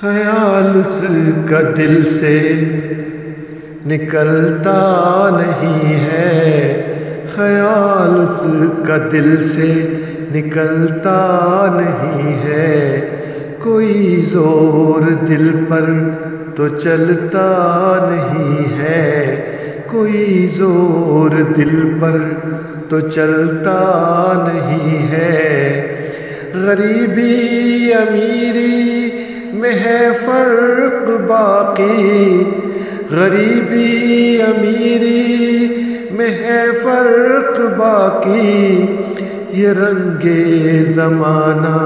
خیال اس کا دل سے نکلتا نہیں ہے، خیال اس کا دل سے نکلتا نہیں ہے، کوئی زور دل پر تو چلتا نہیں ہے، کوئی زور دل پر تو چلتا نہیں ہے، غریبی امیری میں ہے فرق باقی، غریبی امیری میں ہے فرق باقی، یہ رنگ زمانہ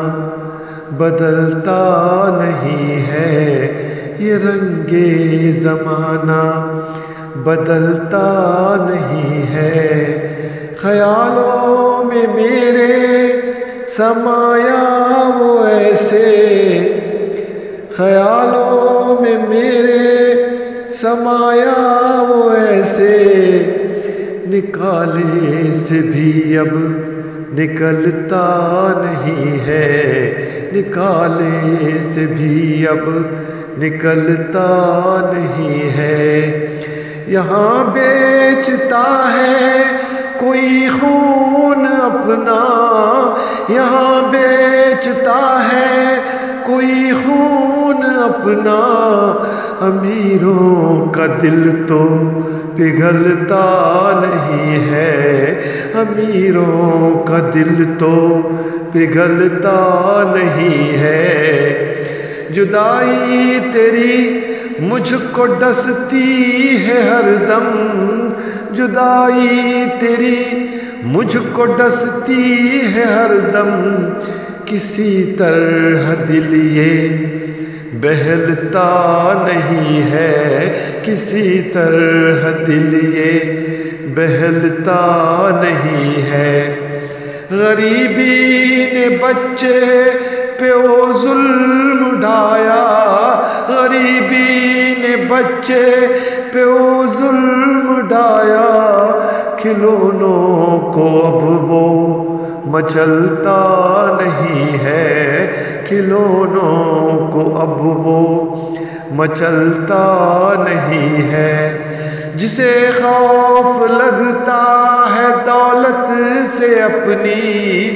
بدلتا نہیں ہے، یہ رنگ زمانہ بدلتا نہیں ہے، خیالوں میں میرے سمایا وہ ایسے، خیالوں میں میرے سمایا وہ ایسے، نکالے سے بھی اب نکلتا نہیں ہے، نکالے سے بھی اب نکلتا نہیں ہے، یہاں بیچتا ہے کوئی خون اپنا، یہاں بیچتا ہے کوئی خون اپنا، امیروں کا دل تو پگھلتا نہیں ہے، امیروں کا دل تو پگھلتا نہیں ہے، جدائی تیری مجھ کو ڈستی ہے ہر دم، جدائی تیری مجھ کو ڈستی ہے ہر دم، کسی طرح دل یہ بہلتا نہیں ہے، کسی طرح دل یہ بہلتا نہیں ہے، غریبی نے بچے پہ وہ ظلم ڈھایا، غریبی نے بچے پہ وہ ظلم ڈھایا، کھلونوں کو اب وہ مچلتا نہیں ہے، کھلونوں کو اب وہ مچلتا نہیں ہے، جسے خوف لگتا ہے دولت سے اپنی،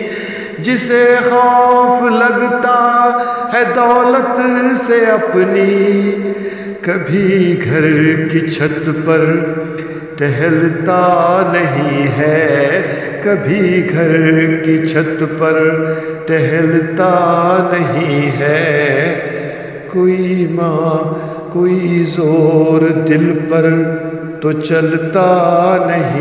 جسے خوف لگتا ہے دولت سے اپنی، کبھی گھر کی چھت پر ٹہلتا نہیں ہے، کبھی گھر کی چھت پر ٹہلتا نہیں ہے، کوئی ماں کوئی زور دل پر تو چلتا نہیں